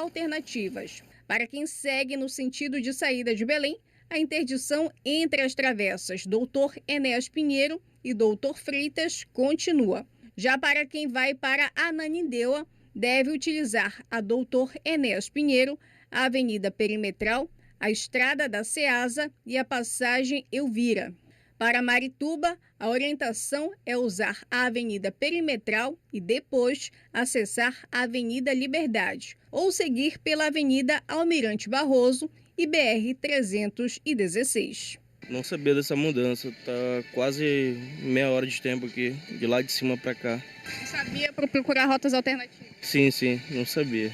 alternativas. Para quem segue no sentido de saída de Belém, a interdição entre as travessas Doutor Enéas Pinheiro e Doutor Freitas continua. Já para quem vai para Ananindeua, deve utilizar a Doutor Enéas Pinheiro, a Avenida Perimetral, a Estrada da Ceasa e a Passagem Elvira. Para Marituba, a orientação é usar a Avenida Perimetral e depois acessar a Avenida Liberdade, ou seguir pela Avenida Almirante Barroso e BR-316. Não sabia dessa mudança, tá quase meia hora de tempo aqui, de lá de cima para cá. Não sabia para procurar rotas alternativas? Sim, não sabia.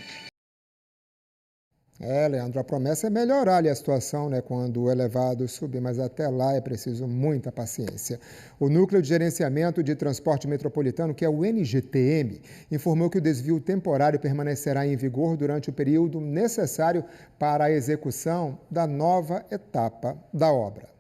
Leandro, a promessa é melhorar ali a situação, né, quando o elevado subir, mas até lá é preciso muita paciência. O Núcleo de Gerenciamento de Transporte Metropolitano, que é o NGTM, informou que o desvio temporário permanecerá em vigor durante o período necessário para a execução da nova etapa da obra.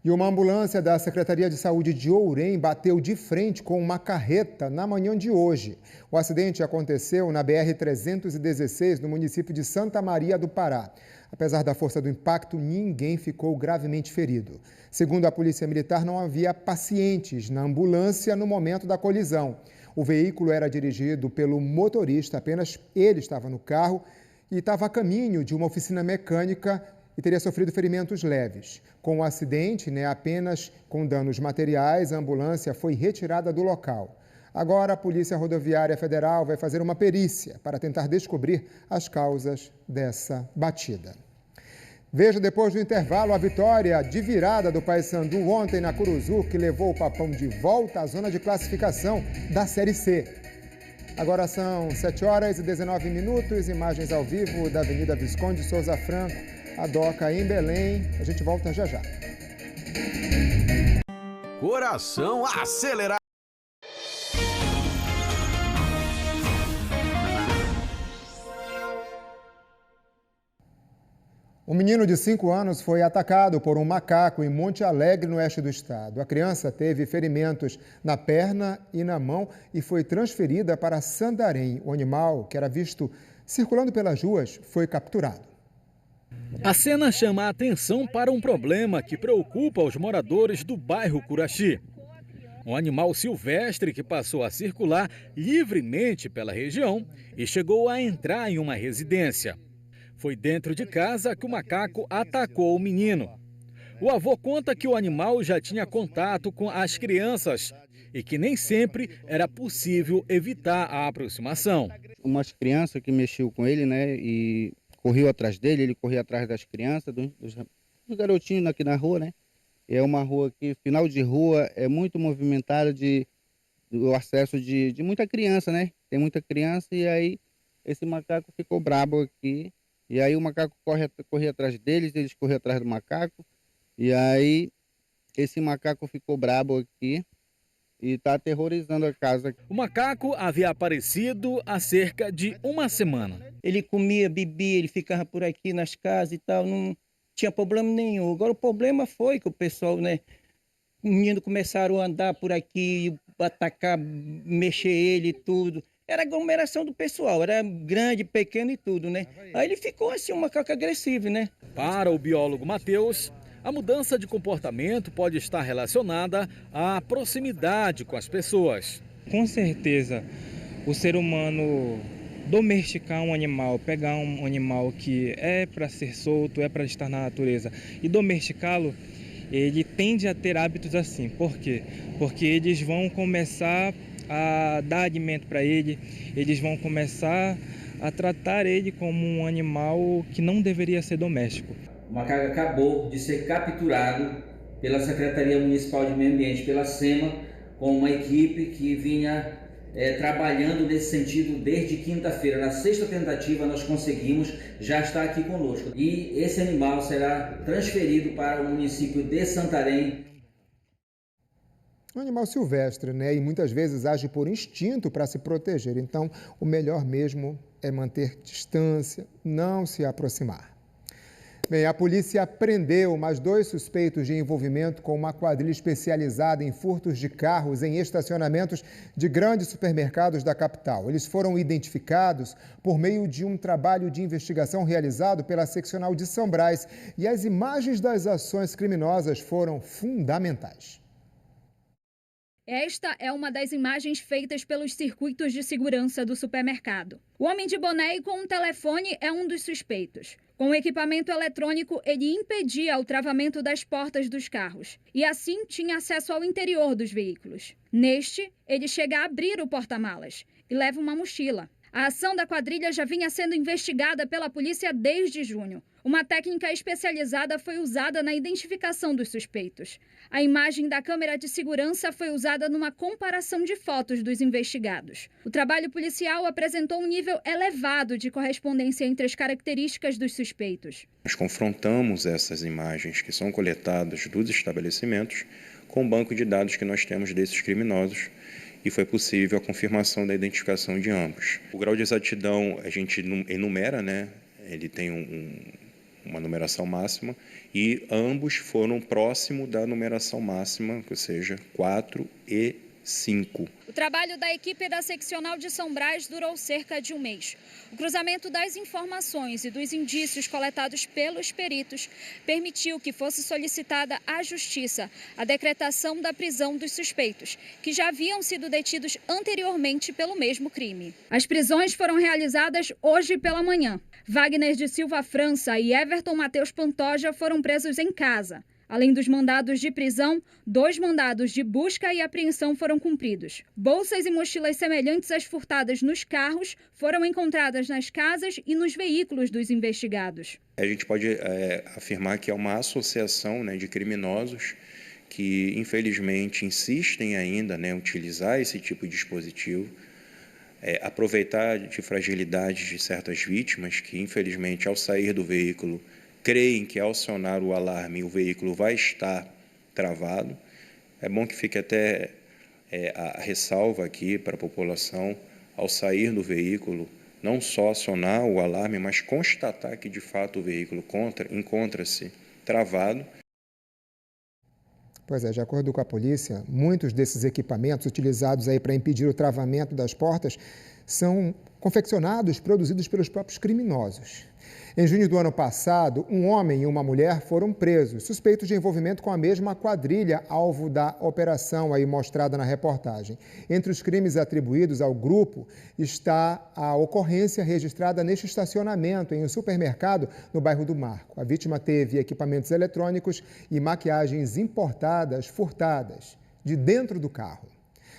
E uma ambulância da Secretaria de Saúde de Ourém bateu de frente com uma carreta na manhã de hoje. O acidente aconteceu na BR-316, no município de Santa Maria do Pará. Apesar da força do impacto, ninguém ficou gravemente ferido. Segundo a Polícia Militar, não havia pacientes na ambulância no momento da colisão. O veículo era dirigido pelo motorista, apenas ele estava no carro e estava a caminho de uma oficina mecânica e teria sofrido ferimentos leves. Com o acidente, apenas com danos materiais, a ambulância foi retirada do local. Agora, a Polícia Rodoviária Federal vai fazer uma perícia para tentar descobrir as causas dessa batida. Veja depois do intervalo a vitória de virada do Paysandu ontem na Curuzu, que levou o Papão de volta à zona de classificação da Série C. Agora são 7h19, imagens ao vivo da Avenida Visconde Souza Franco, a Doca em Belém. A gente volta já já. Coração acelerado. Um menino de 5 anos foi atacado por um macaco em Monte Alegre, no oeste do estado. A criança teve ferimentos na perna e na mão e foi transferida para Santarém. O animal, que era visto circulando pelas ruas, foi capturado. A cena chama a atenção para um problema que preocupa os moradores do bairro Curaxi. Um animal silvestre que passou a circular livremente pela região e chegou a entrar em uma residência. Foi dentro de casa que o macaco atacou o menino. O avô conta que o animal já tinha contato com as crianças e que nem sempre era possível evitar a aproximação. Umas crianças que mexeu com ele, e correu atrás dele, ele corria atrás das crianças, dos garotinhos aqui na rua, É uma rua que, final de rua, é muito movimentada do acesso de muita criança, Tem muita criança e aí esse macaco ficou brabo aqui. E aí o macaco corria atrás deles, eles corriam atrás do macaco. E aí esse macaco ficou brabo aqui e está aterrorizando a casa. O macaco havia aparecido há cerca de uma semana. Ele comia, bebia, ele ficava por aqui nas casas e tal, não tinha problema nenhum. Agora o problema foi que o pessoal, os meninos começaram a andar por aqui, atacar, mexer ele e tudo. Era aglomeração do pessoal, era grande, pequeno e tudo, Aí ele ficou assim, um macaco agressivo, Para o biólogo Matheus, a mudança de comportamento pode estar relacionada à proximidade com as pessoas. Com certeza, o ser humano domesticar um animal, pegar um animal que é para ser solto, é para estar na natureza e domesticá-lo, ele tende a ter hábitos assim. Por quê? Porque eles vão começar a dar alimento para ele, eles vão começar a tratar ele como um animal que não deveria ser doméstico. O macaco acabou de ser capturado pela Secretaria Municipal de Meio Ambiente, pela SEMA, com uma equipe que vinha trabalhando nesse sentido desde quinta-feira. Na sexta tentativa nós conseguimos, já está aqui conosco. E esse animal será transferido para o município de Santarém. Um animal silvestre, E muitas vezes age por instinto para se proteger. Então, o melhor mesmo é manter distância, não se aproximar. Bem, a polícia prendeu mais 2 suspeitos de envolvimento com uma quadrilha especializada em furtos de carros em estacionamentos de grandes supermercados da capital. Eles foram identificados por meio de um trabalho de investigação realizado pela seccional de São Brás e as imagens das ações criminosas foram fundamentais. Esta é uma das imagens feitas pelos circuitos de segurança do supermercado. O homem de boné e com um telefone é um dos suspeitos. Com o equipamento eletrônico, ele impedia o travamento das portas dos carros e assim tinha acesso ao interior dos veículos. Neste, ele chega a abrir o porta-malas e leva uma mochila. A ação da quadrilha já vinha sendo investigada pela polícia desde junho. Uma técnica especializada foi usada na identificação dos suspeitos. A imagem da câmera de segurança foi usada numa comparação de fotos dos investigados. O trabalho policial apresentou um nível elevado de correspondência entre as características dos suspeitos. Nós confrontamos essas imagens que são coletadas dos estabelecimentos com o banco de dados que nós temos desses criminosos e foi possível a confirmação da identificação de ambos. O grau de exatidão a gente enumera, né? Ele tem uma numeração máxima e ambos foram próximo da numeração máxima, ou seja, 4 e 5. O trabalho da equipe da seccional de São Brás durou cerca de um mês. O cruzamento das informações e dos indícios coletados pelos peritos permitiu que fosse solicitada à Justiça a decretação da prisão dos suspeitos, que já haviam sido detidos anteriormente pelo mesmo crime. As prisões foram realizadas hoje pela manhã. Wagner de Silva França e Everton Matheus Pantoja foram presos em casa. Além dos mandados de prisão, 2 mandados de busca e apreensão foram cumpridos. Bolsas e mochilas semelhantes às furtadas nos carros foram encontradas nas casas e nos veículos dos investigados. A gente pode afirmar que é uma associação, né, de criminosos que, infelizmente, insistem ainda em utilizar esse tipo de dispositivo, aproveitar de fragilidades de certas vítimas que, infelizmente, ao sair do veículo, creem que ao acionar o alarme o veículo vai estar travado. É bom que fique até a ressalva aqui para a população, ao sair do veículo, não só acionar o alarme, mas constatar que de fato o veículo encontra-se travado. Pois é, de acordo com a polícia, muitos desses equipamentos utilizados aí para impedir o travamento das portas são confeccionados, produzidos pelos próprios criminosos. Em junho do ano passado, um homem e uma mulher foram presos, suspeitos de envolvimento com a mesma quadrilha, alvo da operação aí mostrada na reportagem. Entre os crimes atribuídos ao grupo está a ocorrência registrada neste estacionamento em um supermercado no bairro do Marco. A vítima teve equipamentos eletrônicos e maquiagens importadas, furtadas, de dentro do carro.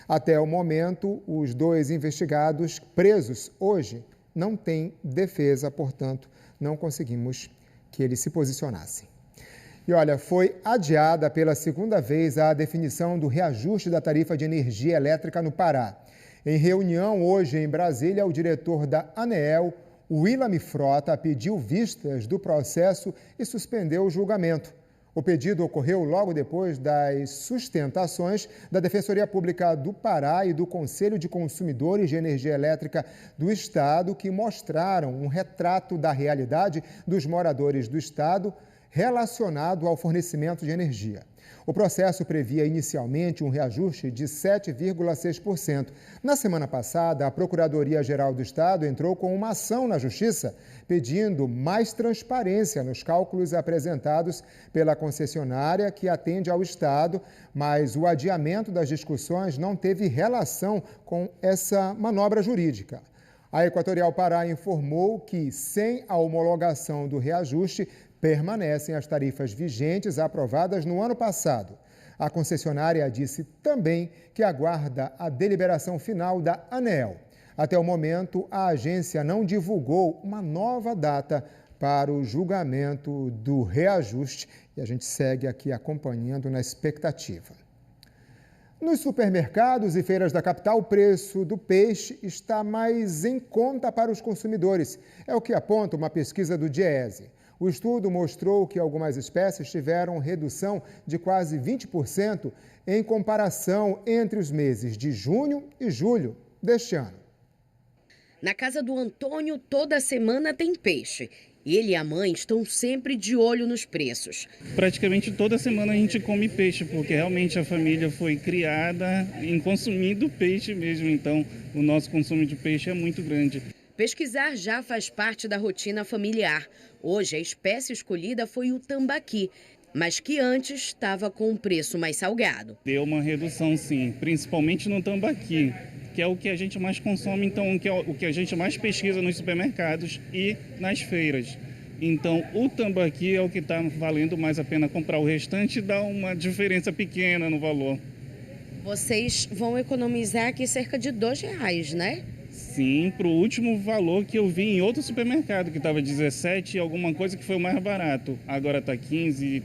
Até o momento, os 2 investigados presos hoje não têm defesa, portanto, não conseguimos que eles se posicionassem. E olha, foi adiada pela 2ª vez a definição do reajuste da tarifa de energia elétrica no Pará. Em reunião hoje em Brasília, o diretor da ANEEL, Willam Frota, pediu vistas do processo e suspendeu o julgamento. O pedido ocorreu logo depois das sustentações da Defensoria Pública do Pará e do Conselho de Consumidores de Energia Elétrica do Estado, que mostraram um retrato da realidade dos moradores do Estado relacionado ao fornecimento de energia. O processo previa inicialmente um reajuste de 7,6%. Na semana passada, a Procuradoria-Geral do Estado entrou com uma ação na Justiça, pedindo mais transparência nos cálculos apresentados pela concessionária que atende ao Estado, mas o adiamento das discussões não teve relação com essa manobra jurídica. A Equatorial Pará informou que, sem a homologação do reajuste, permanecem as tarifas vigentes aprovadas no ano passado. A concessionária disse também que aguarda a deliberação final da ANEEL. Até o momento, a agência não divulgou uma nova data para o julgamento do reajuste e a gente segue aqui acompanhando na expectativa. Nos supermercados e feiras da capital, o preço do peixe está mais em conta para os consumidores. É o que aponta uma pesquisa do Diese. O estudo mostrou que algumas espécies tiveram redução de quase 20% em comparação entre os meses de junho e julho deste ano. Na casa do Antônio, toda semana tem peixe. Ele e a mãe estão sempre de olho nos preços. Praticamente toda semana a gente come peixe, porque realmente a família foi criada em consumindo peixe mesmo, então o nosso consumo de peixe é muito grande. Pesquisar já faz parte da rotina familiar. Hoje a espécie escolhida foi o tambaqui, mas que antes estava com um preço mais salgado. Deu uma redução sim, principalmente no tambaqui, que é o que a gente mais consome, então que é o que a gente mais pesquisa nos supermercados e nas feiras. Então o tambaqui é o que está valendo mais a pena comprar. O restante dá uma diferença pequena no valor. Vocês vão economizar aqui cerca de R$2, né? Sim, para o último valor que eu vi em outro supermercado, que estava 17 e alguma coisa, que foi o mais barato. Agora está R$15,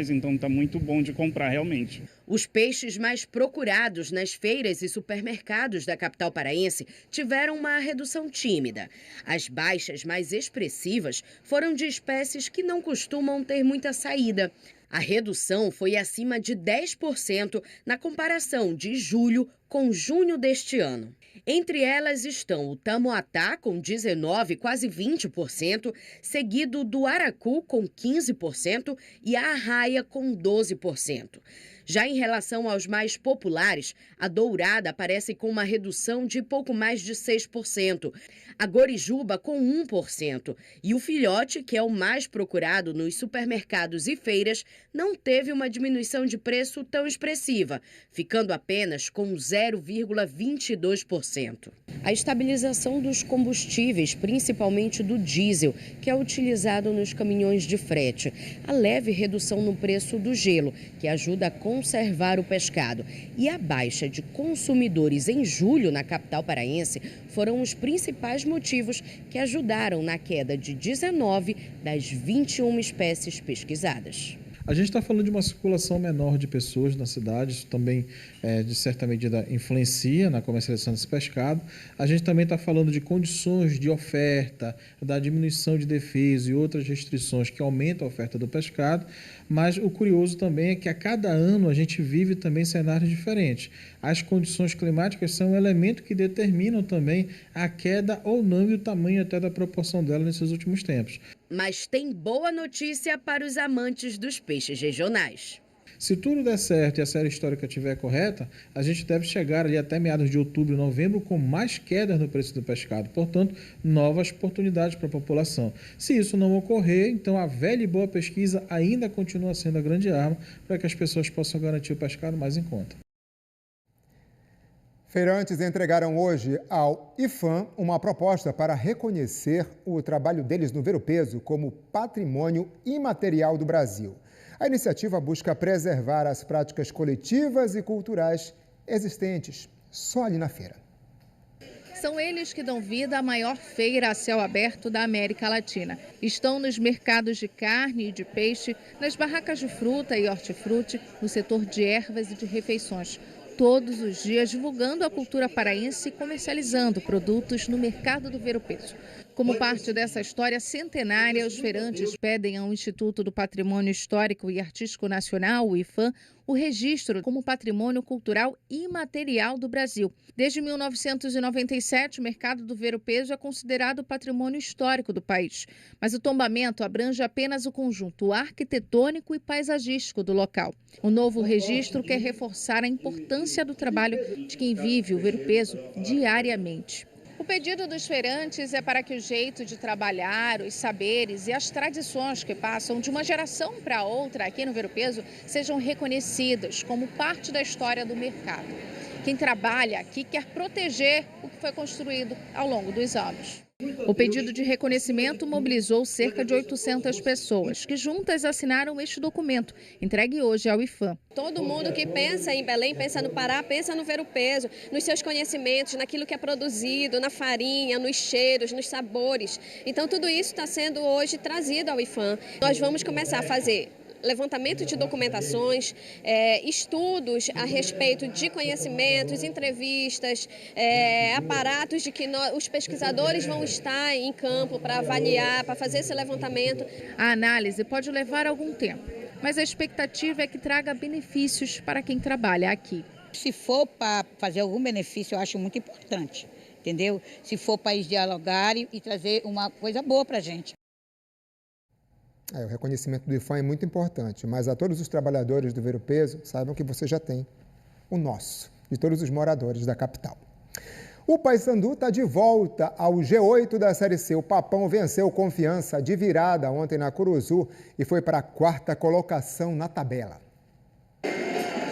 então está muito bom de comprar realmente. Os peixes mais procurados nas feiras e supermercados da capital paraense tiveram uma redução tímida. As baixas mais expressivas foram de espécies que não costumam ter muita saída. A redução foi acima de 10% na comparação de julho com junho deste ano. Entre elas estão o tamoatá, com 19%, quase 20%, seguido do aracu, com 15%, e a arraia, com 12%. Já em relação aos mais populares, a dourada aparece com uma redução de pouco mais de 6%, a gorijuba com 1%, e o filhote, que é o mais procurado nos supermercados e feiras, não teve uma diminuição de preço tão expressiva, ficando apenas com 0,22%. A estabilização dos combustíveis, principalmente do diesel, que é utilizado nos caminhões de frete, a leve redução no preço do gelo, que ajuda a conservar o pescado, e a baixa de consumidores em julho na capital paraense foram os principais motivos que ajudaram na queda de 19 das 21 espécies pesquisadas. A gente está falando de uma circulação menor de pessoas na cidade, isso também, de certa medida, influencia na comercialização desse pescado. A gente também está falando de condições de oferta, da diminuição de defesa e outras restrições que aumentam a oferta do pescado, mas o curioso também é que a cada ano a gente vive também cenários diferentes. As condições climáticas são um elemento que determinam também a queda ou não e o tamanho até da proporção dela nesses últimos tempos. Mas tem boa notícia para os amantes dos peixes regionais. Se tudo der certo e a série histórica estiver correta, a gente deve chegar ali até meados de outubro e novembro com mais quedas no preço do pescado, portanto, novas oportunidades para a população. Se isso não ocorrer, então a velha e boa pesquisa ainda continua sendo a grande arma para que as pessoas possam garantir o pescado mais em conta. Feirantes entregaram hoje ao IFAM uma proposta para reconhecer o trabalho deles no Ver-o-Peso como patrimônio imaterial do Brasil. A iniciativa busca preservar as práticas coletivas e culturais existentes só ali na feira. São eles que dão vida à maior feira a céu aberto da América Latina. Estão nos mercados de carne e de peixe, nas barracas de fruta e hortifruti, no setor de ervas e de refeições. Todos os dias divulgando a cultura paraense e comercializando produtos no mercado do Ver-o-Peso. Como parte dessa história centenária, os feirantes pedem ao Instituto do Patrimônio Histórico e Artístico Nacional, o IFAM, o registro como patrimônio cultural imaterial do Brasil. Desde 1997, o mercado do Ver-o-Peso é considerado patrimônio histórico do país, mas o tombamento abrange apenas o conjunto arquitetônico e paisagístico do local. O novo registro quer reforçar a importância do trabalho de quem vive o Ver-o-Peso diariamente. O pedido dos feirantes é para que o jeito de trabalhar, os saberes e as tradições que passam de uma geração para outra aqui no Ver-o-Peso sejam reconhecidas como parte da história do mercado. Quem trabalha aqui quer proteger o que foi construído ao longo dos anos. O pedido de reconhecimento mobilizou cerca de 800 pessoas, que juntas assinaram este documento, entregue hoje ao IFAM. Todo mundo que pensa em Belém, pensa no Pará, pensa no Ver-o-Peso, nos seus conhecimentos, naquilo que é produzido, na farinha, nos cheiros, nos sabores. Então tudo isso está sendo hoje trazido ao IFAM. Nós vamos começar a fazer levantamento de documentações, estudos a respeito de conhecimentos, entrevistas, aparatos de que os pesquisadores vão estar em campo para avaliar, para fazer esse levantamento. A análise pode levar algum tempo, mas a expectativa é que traga benefícios para quem trabalha aqui. Se for para fazer algum benefício, eu acho muito importante, entendeu? Se for para eles dialogarem e trazer uma coisa boa para a gente. O reconhecimento do IFAM é muito importante, mas a todos os trabalhadores do Ver o Peso, saibam que você já tem o nosso, de todos os moradores da capital. O Paysandu está de volta ao G8 da Série C. O Papão venceu Confiança de virada ontem na Curuzu e foi para a 4ª colocação na tabela.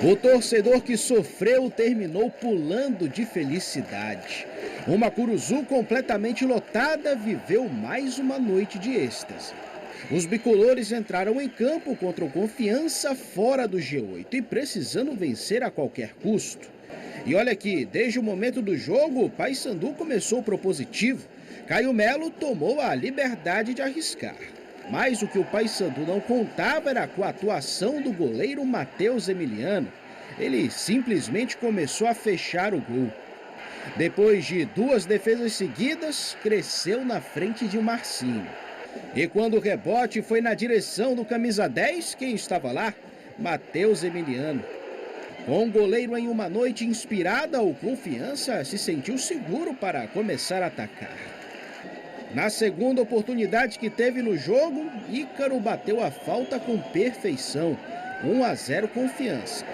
O torcedor que sofreu terminou pulando de felicidade. Uma Curuzu completamente lotada viveu mais uma noite de êxtase. Os bicolores entraram em campo contra o Confiança fora do G8 e precisando vencer a qualquer custo. E olha aqui, desde o momento do jogo, o Paysandu começou propositivo. Caio Melo tomou a liberdade de arriscar. Mas o que o Paysandu não contava era com a atuação do goleiro Matheus Emiliano. Ele simplesmente começou a fechar o gol. Depois de 2 defesas seguidas, cresceu na frente de Marcinho. E quando o rebote foi na direção do camisa 10, quem estava lá? Matheus Emiliano. Com o goleiro em uma noite inspirada, o Confiança se sentiu seguro para começar a atacar. Na segunda oportunidade que teve no jogo, Ícaro bateu a falta com perfeição. 1-0 Confiança.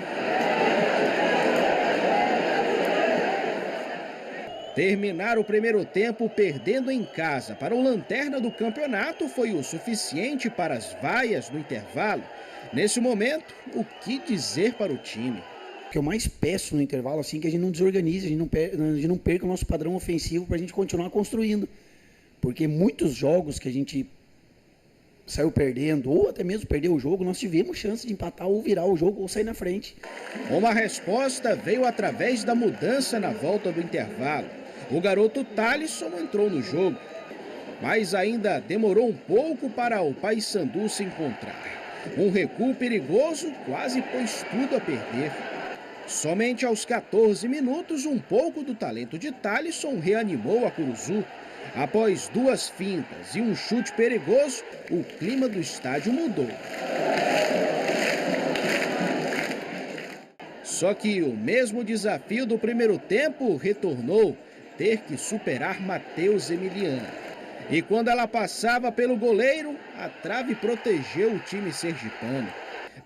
Terminar o primeiro tempo perdendo em casa para o lanterna do campeonato foi o suficiente para as vaias no intervalo. Nesse momento, o que dizer para o time? O que eu mais peço no intervalo assim, que a gente não desorganize, a gente não perca o nosso padrão ofensivo para a gente continuar construindo. Porque muitos jogos que a gente saiu perdendo, ou até mesmo perdeu o jogo, nós tivemos chance de empatar ou virar o jogo ou sair na frente. Uma resposta veio através da mudança na volta do intervalo. O garoto Thalisson entrou no jogo, mas ainda demorou um pouco para o Paysandu se encontrar. Um recuo perigoso quase pôs tudo a perder. Somente aos 14 minutos, um pouco do talento de Thalisson reanimou a Curuzu. Após 2 fintas e um chute perigoso, o clima do estádio mudou. Só que o mesmo desafio do primeiro tempo retornou, ter que superar Matheus Emiliano. E quando ela passava pelo goleiro, a trave protegeu o time sergipano.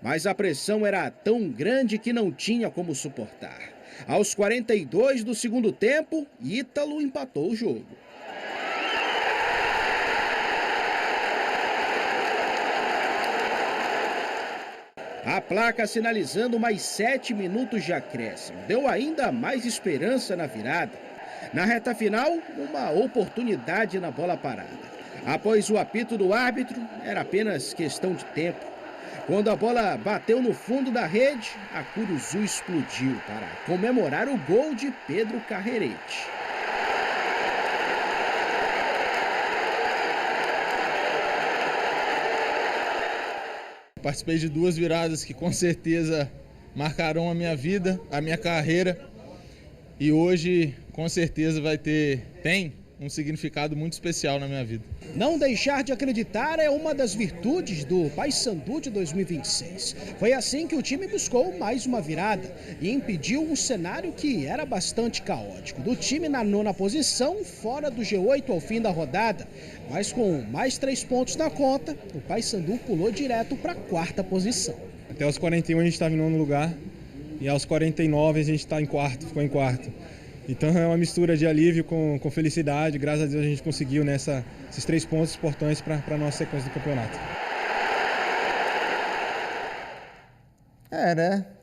Mas a pressão era tão grande que não tinha como suportar. Aos 42 do segundo tempo, Ítalo empatou o jogo. A placa sinalizando mais 7 minutos de acréscimo. Deu ainda mais esperança na virada. Na reta final, uma oportunidade na bola parada. Após o apito do árbitro, era apenas questão de tempo. Quando a bola bateu no fundo da rede, a Curuzu explodiu para comemorar o gol de Pedro Carrerete. Participei de 2 viradas que com certeza marcarão a minha vida, a minha carreira. E hoje, com certeza, tem um significado muito especial na minha vida. Não deixar de acreditar é uma das virtudes do Paysandu de 2026. Foi assim que o time buscou mais uma virada e impediu um cenário que era bastante caótico. Do time na 9ª posição, fora do G8 ao fim da rodada. Mas com mais 3 pontos na conta, o Paysandu pulou direto para a 4ª posição. Até os 41 a gente estava em 9º lugar e aos 49 a gente ficou em quarto. Então é uma mistura de alívio com felicidade. Graças a Deus a gente conseguiu esses 3 pontos importantes para a nossa sequência do campeonato.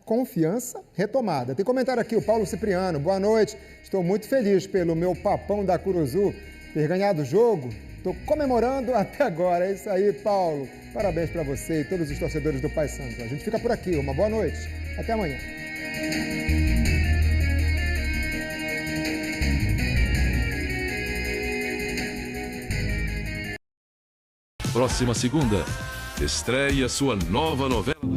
Confiança retomada. Tem comentário aqui, o Paulo Cipriano. Boa noite. Estou muito feliz pelo meu papão da Curuzu ter ganhado o jogo. Estou comemorando até agora. É isso aí, Paulo. Parabéns para você e todos os torcedores do Paysandu. A gente fica por aqui. Uma boa noite. Até amanhã. Próxima segunda, estreia sua nova novela.